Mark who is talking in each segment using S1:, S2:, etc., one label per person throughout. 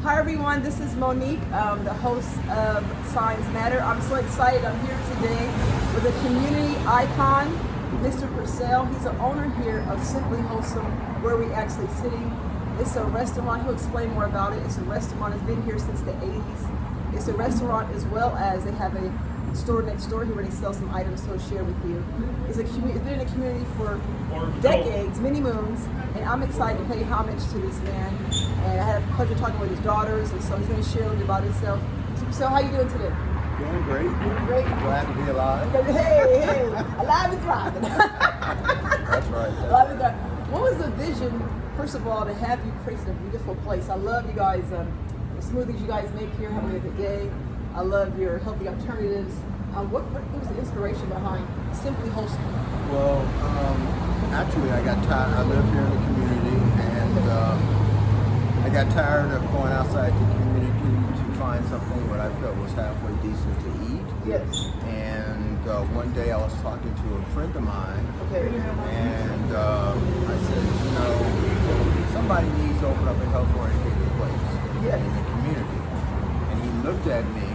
S1: Hi everyone, this is Monique, the host of Signs Matter. I'm so excited. I'm here today with a community icon, Mr. Percell. He's the owner here of Simply Wholesome, where we're actually sitting. It's a restaurant. He'll explain more about it. It's a restaurant. It's been here since the 80s. It's a restaurant as well as they have a store next door here where they sell some items he'll share with you. It's been in the community for decades, many moons, and I'm excited to pay homage to this man. And I had the pleasure of talking with his daughters, and so he's going to share a little bit about himself. So how you doing today?
S2: Doing great.
S1: Doing great.
S2: Glad to be alive.
S1: Hey, alive and thriving.
S2: That's right.
S1: Alive and thriving. What was the vision, first of all, to have you create a beautiful place? I love you guys, the smoothies you guys make here, having a good day. I love your healthy alternatives. What was the inspiration behind Simply Wholesome?
S2: Well, actually, I got tired. I live here in the community, and I got tired of going outside the community to find something what I felt was halfway decent to eat.
S1: Yes.
S2: And one day I was talking to a friend of mine,
S1: Okay.
S2: and I said, you know, somebody needs to open up a health-oriented place
S1: Yes.
S2: in the community. And he looked at me.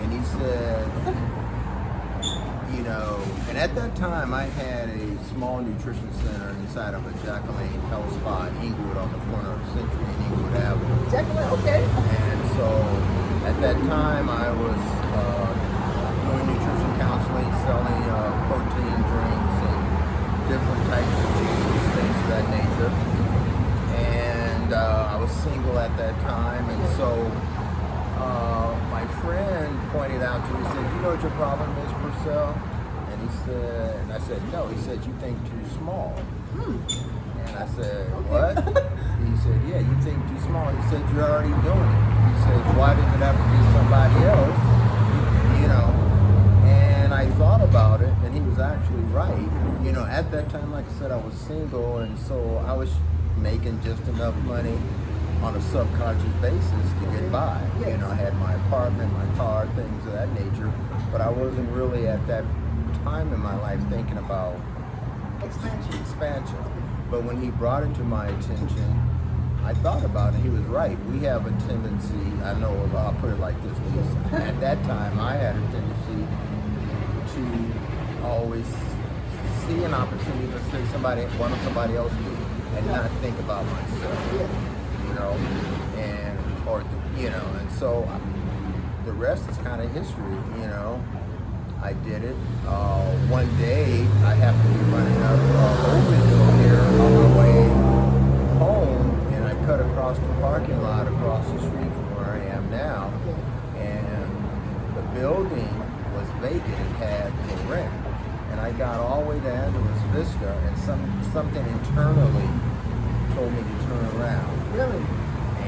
S2: And he said, you know, and at that time I had a small nutrition center inside of a Jacqueline Health Spa in Inglewood on the corner of Century and Inglewood Avenue.
S1: Jacqueline, okay.
S2: And so at that time I was doing nutrition counseling, selling protein drinks and different types of juices, things of that nature. And I was single at that time, and so my friend pointed out to me, he said, you know what your problem is, Percell? And he said, and I said, no. He said, you think too small. And I said, what? He said, yeah, you think too small. He said, you're already doing it. He said, why does it have to be somebody else? You know, and I thought about it, and he was actually right. You know, at that time, like I said, I was single, and so I was making just enough money on a subconscious basis to get by.
S1: Yes.
S2: You know, I had my apartment, my car, things of that nature, but I wasn't really at that time in my life thinking about expansion. But when he brought it to my attention, I thought about it. He was right. We have a tendency, I know, I'll put it like this, at that time I had a tendency to always see an opportunity to say what will somebody else do, and not think about myself.
S1: Yeah.
S2: You know, and so the rest is kind of history. You know, I did it. One day I happened to be running up Oakland here on my way home, and I cut across the parking lot across the street from where I am now, and the building was vacant and had for rent. And I got all the way to Angeles Vista, and something internally told me to turn around.
S1: Really?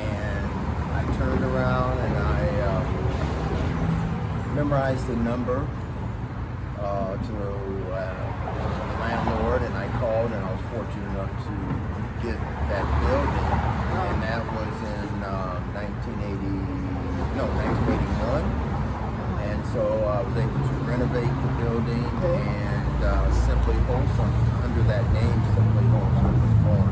S2: And I turned around and I memorized the number to the landlord, and I called, and I was fortunate enough to get that building, and that was in 1981. And so I was able to renovate the building, and Simply Wholesome, under that name, Simply Wholesome, was born.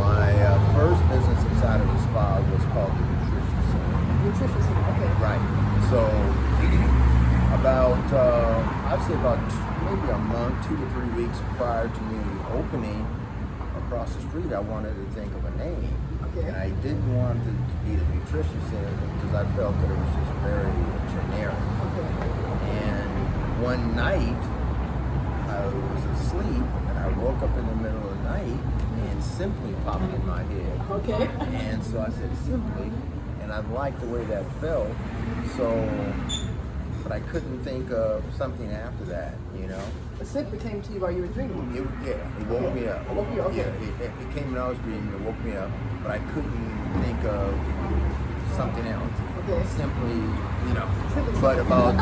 S2: My first business inside of the spa was called the Nutritious Center.
S1: Nutritious, okay.
S2: Right. So about, I'd say about maybe a month, 2 to 3 weeks prior to me opening across the street, I wanted to think of a name.
S1: Okay.
S2: And I didn't want it to be the Nutrition Center because I felt that it was just very generic.
S1: Okay.
S2: And one night, I was asleep, and I woke up in the middle of the night, and Simply popped in my head.
S1: Okay.
S2: And so I said, Simply, and I liked the way that felt, but I couldn't think of something after that, you know?
S1: The Simply came to you while you were dreaming.
S2: It woke me up.
S1: It woke you up, okay.
S2: Yeah, it came when I was dreaming, it woke me up, but I couldn't think of something else.
S1: Okay.
S2: Simply, you know,
S1: Simply.
S2: but about,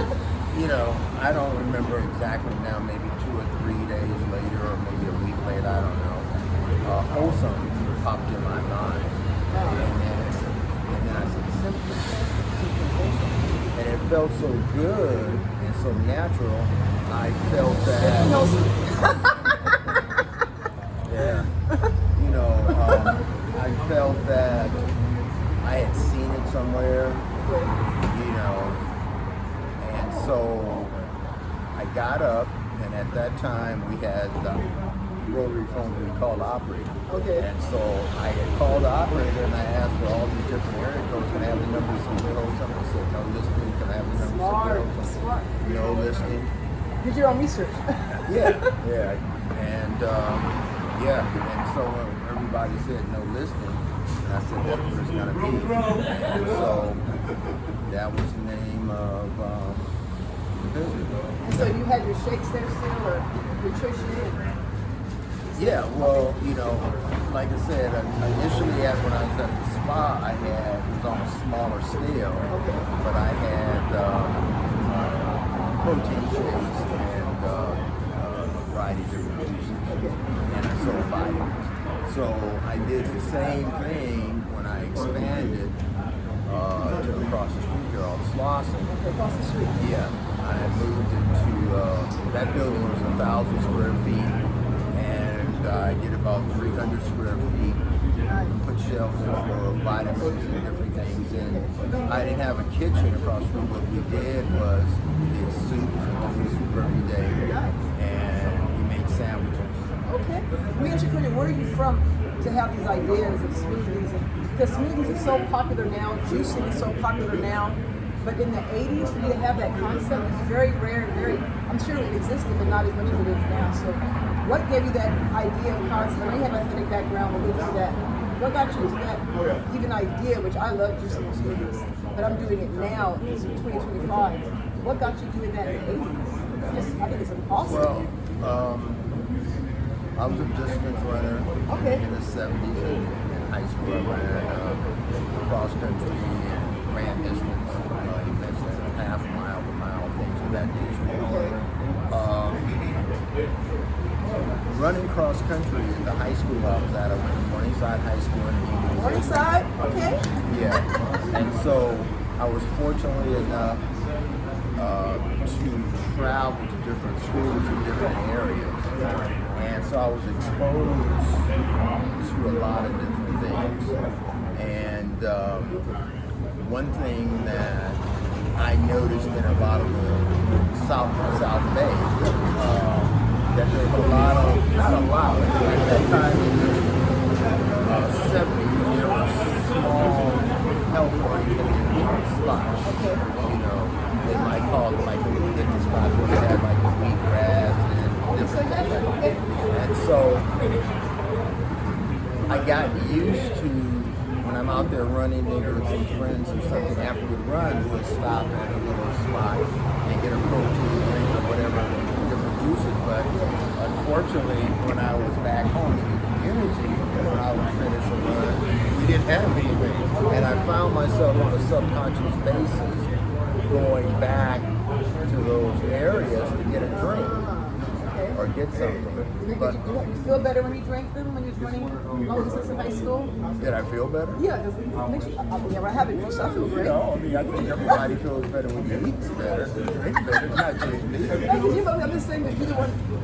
S2: you know, I don't remember exactly now, maybe 2 or 3 days later, or maybe a week later, I don't know. Wholesome popped in my mind. And then I said, Simply Wholesome. And it felt so good and so natural. I felt that. Yeah. You know, I felt that I had somewhere,
S1: Okay.
S2: you know. And so I got up, and at that time we had the rotary phone we called the operator.
S1: Okay.
S2: And so I had called the operator and I asked for all these different area codes. Can I have the numbers from Simply Wholesome? They said no listing. Can I have the numbers from Simply Wholesome?
S1: Smart.
S2: No listing.
S1: Did your own research.
S2: Yeah. And and so when everybody said no listing, and I said that's what it's gonna be. And so that was the name of the business.
S1: So you had your shakes there still, or nutrition?
S2: Yeah, well, you know, like I said, initially when I was at the spa, it was on a smaller scale, but I had protein shakes and a variety of different juices, and I sold vitamins. So I did the same thing when I expanded to across the street here on Slauson.
S1: Across the street.
S2: Yeah, I moved into, that building was 1,000 square feet. I did about 300 square feet. Put shelves in for vitamins and different things. And I didn't have a kitchen across the street. What we did was we did soups and soup every day, and we made sandwiches.
S1: Okay. Let me ask you a question. Where are you from to have these ideas of smoothies? Because smoothies are so popular now. Juicing is so popular now. But in the 80s, for you to have that concept is very rare. I'm sure it existed, but not as much as it is now. So what gave you that idea of concept? I know you have an athletic background, but what that? What got you to that even idea, which I love juicing smoothies, but I'm doing it now, it's 2025. What got you doing that in the 80s? I think it's awesome.
S2: Well, I was a distance runner in the 70s. In high school, I ran cross country and ran distance, events, half mile, things of that nature. Running cross country at the high school I was at, I went to Morningside High School in England.
S1: Morningside? Okay.
S2: Yeah. And so I was fortunately enough to travel to different schools in different areas. And so I was exposed to a lot of different things. And one thing that I noticed in a lot of the South Bay, that there's a lot of, not a lot, but at that time in the 70s, there were small health-oriented spots. You know, they might call them like the little different spots where they had like the wheatgrass and different things. And so I got used to, when I'm out there running, maybe with some friends or something, after we run, we'll stop at a little spot and get a protein drink or whatever, different juices. But unfortunately, when I was back home in the community, when I was finished a run, we didn't have anything. And I found myself on a subconscious basis going back to those areas to get a drink or get something. But
S1: Did you feel better when you drank them when you was running long distance in high school?
S2: did I feel better?
S1: Yeah, because it makes you, I have it juice, I feel great.
S2: I mean, I think everybody feels better when you eat better, drink better, not just me.
S1: I'm just saying that you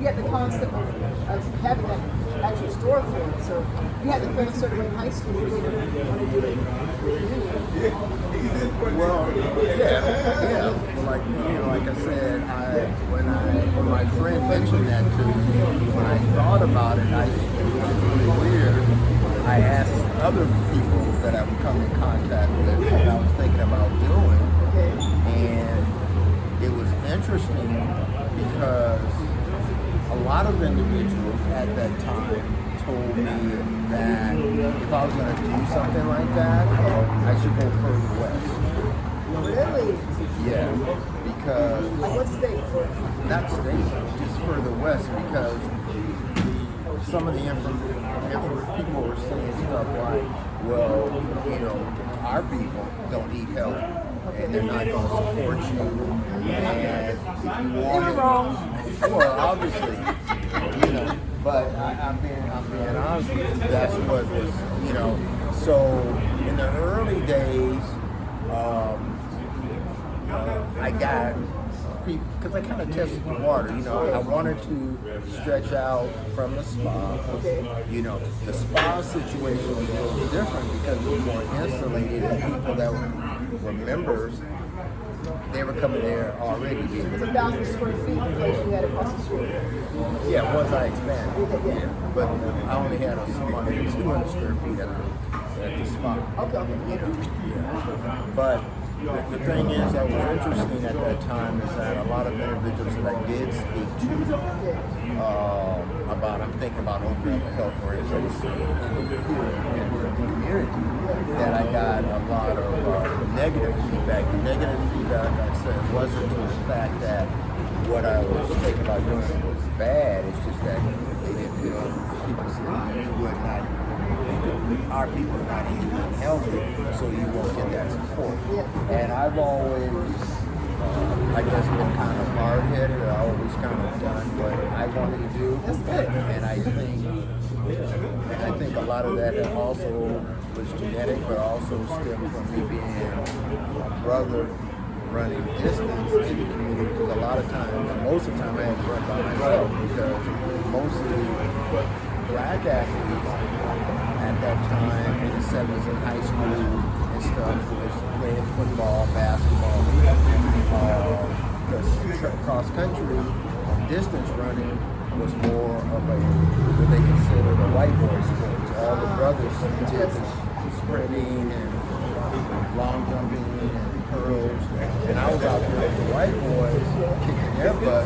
S1: had the concept of having that actual store for it. So you had to feel a certain way in high school for you to want to do it.
S2: Well, yeah. Well, like I said, when my friend mentioned that to me, when I thought about it, it was really weird. I asked other people that I would come in contact with what I was thinking about doing, and it was interesting because a lot of individuals at that time told me that if I was going to do something like that, I should go further west.
S1: Really?
S2: Yeah, because...
S1: Like what state?
S2: Not state, just further west, because some of the people were saying stuff like, well, you know, our people don't eat healthy, and they're not going to support you, and if you want it...
S1: wrong.
S2: Well, obviously, you know, but I'm being honest with you, that's what was, you know, so in the early days, I got people, because I kind of tested the water. You know, I wanted to stretch out from the spa. You know, the spa situation was a little different because it was more insulated, and people that were members, they were coming there already.
S1: It's 1,000 square feet place you had across the street.
S2: Yeah, once I expanded. Yeah. But I only had a small 200 square feet at the spa.
S1: Okay.
S2: You know, yeah. But the thing is that was interesting at that time is that a lot of individuals that I did speak to about, I'm thinking about opening up a health organization in the community, that I got a lot of negative feedback. The negative feedback, like I said, wasn't to the fact that what I was thinking about doing was bad. It's just that they didn't feel, people said you would not, our people are not eating healthy, so you won't get that support. And I've always, I guess, been kind of hard-headed. I always kind of done what I wanted to do.
S1: That's good.
S2: And I think a lot of that also was genetic, but also stemmed from me being a brother running distance in the community, because a lot of times, most of the time I had to run by myself, because mostly black athletes at that time in the 70s in high school and stuff was playing football, basketball, because cross country distance running was more of what they considered a white boy sport. All the brothers did sprinting and long jumping and hurdles, and I was out there with the white boys kicking their butt,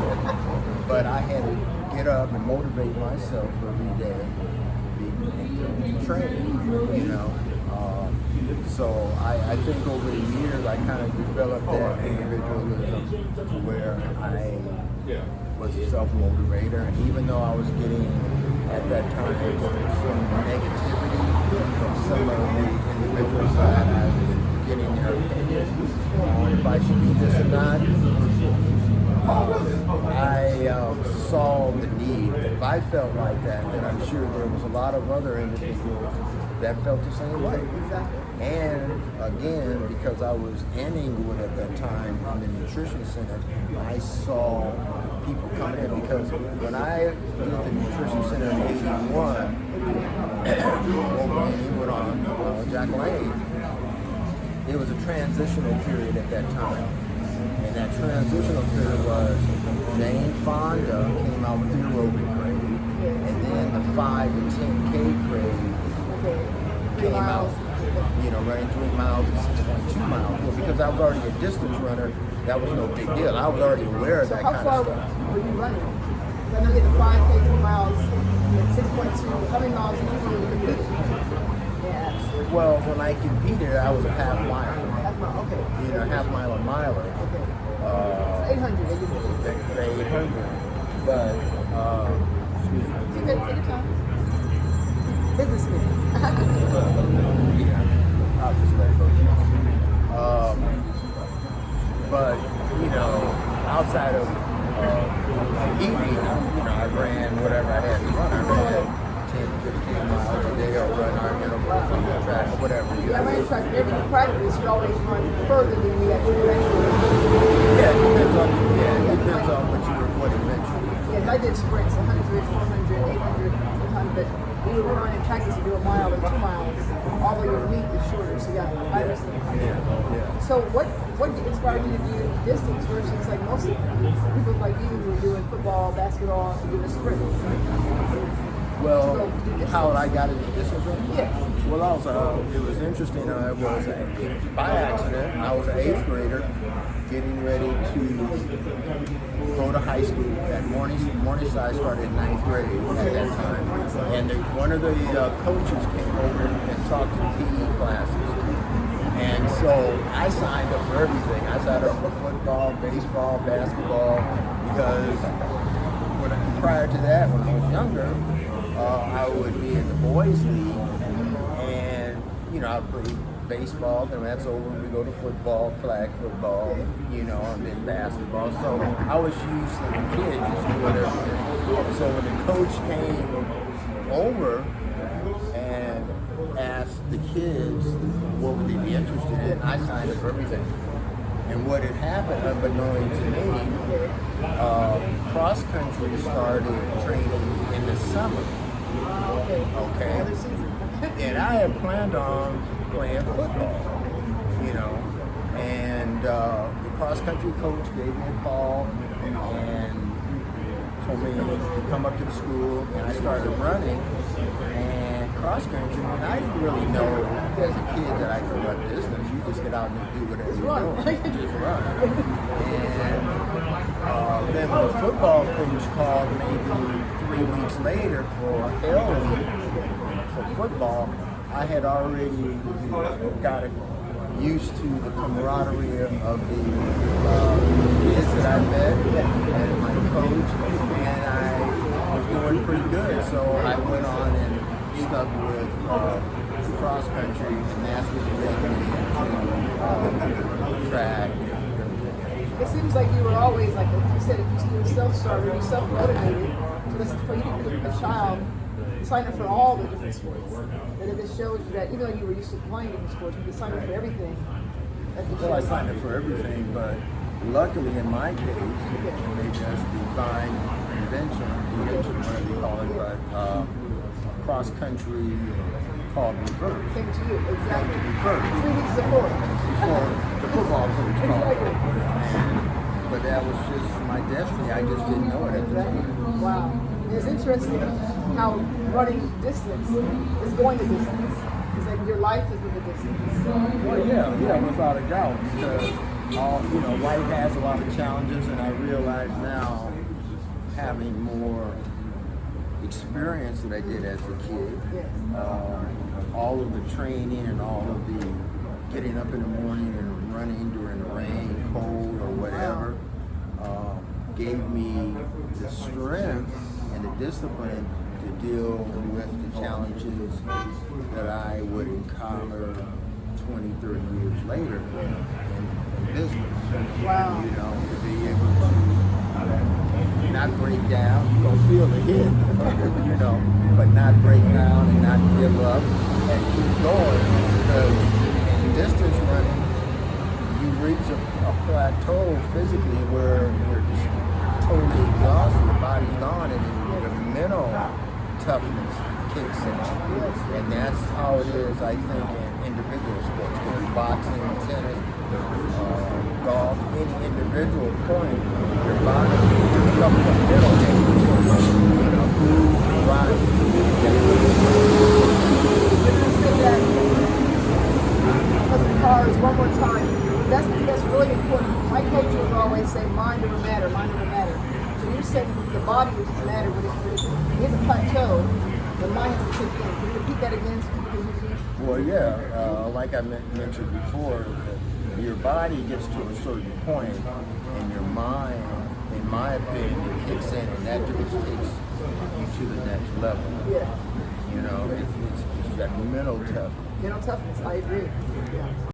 S2: but I had to get up and motivate myself every day to train, you know. So I think over the years I kind of developed that individualism to where I was a self-motivator, and even though I was getting at that time some negativity from some of the individuals that I was getting their opinion on if I should do this or not, I saw the need. If I felt like that, then I'm sure there was a lot of other individuals that felt the same way.
S1: Exactly.
S2: And again, because I was in Inglewood at that time in the nutrition center, I saw people coming in, because when I did the nutrition center in '81, over in Inglewood on Jack Lane, it was a transitional period at that time. And that transitional period was Jane Fonda came out with the aerobic craze, and then the 5 and 10K craze came out, you know, running 3 miles and 6.2 miles. Well, because I was already a distance runner, that was no big deal. I was already aware of that kind of stuff.
S1: So how far were you running? I know you get the 5K, 3 miles, 6.2. How many miles did you do in the Yeah.
S2: Well, when I competed, I was a half mile.
S1: Half mile, okay.
S2: You know, half mile a miler.
S1: Okay. 800, they give you.
S2: The 800. But, excuse me.
S1: You can take your time. Businessman.
S2: Yeah, I'll just let it go. But, you know, outside of eating, you know, I ran whatever I had to run. I ran 10, 15 miles a day, or run our intervals on the track, or whatever.
S1: I ran track every practice. You always run further than you actually ran.
S2: Yeah, it depends on what eventually.
S1: Yeah, I did sprints, 100, 400, 800, sometimes, but we would run in practice and do a mile or 2 miles, although your meet is shorter, so you got 5 or 700.
S2: Yeah.
S1: So what inspired you to do distance versus like most people like you who are doing football, basketball, and doing a sprint?
S2: Well, how I got into distance running?
S1: Yeah.
S2: Well, it was interesting. I was, by accident, I was an 8th grader getting ready to go to high school. At Morningside started in 9th grade at that time. And one of the coaches came over and talked to the PE classes. And so I signed up for everything. I signed up for football, baseball, basketball, because prior to that, when I was younger, I would be in the boys' league, and you know, I played baseball, then that's over, we go to football, flag football, you know, and then basketball. So I was used to the kids just doing everything. So when the coach came over and asked the kids what would they be interested in, I signed up for everything. And what had happened, unbeknown to me, cross country started training in the summer. Okay.
S1: Another season.
S2: And I had planned on playing football, you know. And the cross country coach gave me a call and told me to come up to the school, and I started running and cross country. And I didn't really know as a kid that I could run distance. You just get out and do whatever you're doing. Just run. And then when the football coach called maybe 3 weeks later for L for football, I had already got used to the camaraderie of the kids that I met and my coach, and I was doing pretty good. So I went on and stuck with cross country, and that's what led me into track.
S1: It seems like you were always, like you said, you were self-starter, you self-motivated. So this is for you to be a child, sign up for all the different sports. And it just shows you that even though you were used to playing different sports, you could sign up for everything.
S2: Well, I signed up for everything, but luckily in my case, they just divine invention, whatever you call it, but cross country called me first.
S1: Came to you, exactly.
S2: Came to me first.
S1: 3 weeks before.
S2: Before the football coach called me. But that was just my destiny. I just didn't know it at the time.
S1: Wow. It's interesting how running distance is going the distance. It's like your life is with the distance.
S2: Well, yeah, without a doubt, because life has a lot of challenges, and I realize now, having more experience that I did as a kid, all of the training and all of the getting up in the morning and running during the rain, cold, or whatever, gave me the strength and the discipline to deal with the challenges that I would encounter 20, 30 years later in business.
S1: Wow.
S2: You know, to be able to not break down. You're going to feel the hit, but not break down and not give up and keep going, because in distance running, you reach a plateau physically where you're just totally exhausted, the body's gone, and then the mental toughness kicks in. And that's how it is, I think, in individual sports. Whether it's boxing, tennis, golf, any individual point, your body becomes a mental rise.
S1: You're going to say that because of cars one more time. That's really important. My coaches always say mind over matter, mind over matter. So you're saying the body doesn't matter, but if it hits a plateau, the mind has to kick in. Can you repeat that again?
S2: Well, yeah, like I mentioned before, that your body gets to a certain point, and your mind, in my opinion, kicks in, and that just takes you to the next level.
S1: Yeah.
S2: It's that mental toughness.
S1: Mental toughness, I agree. Yeah.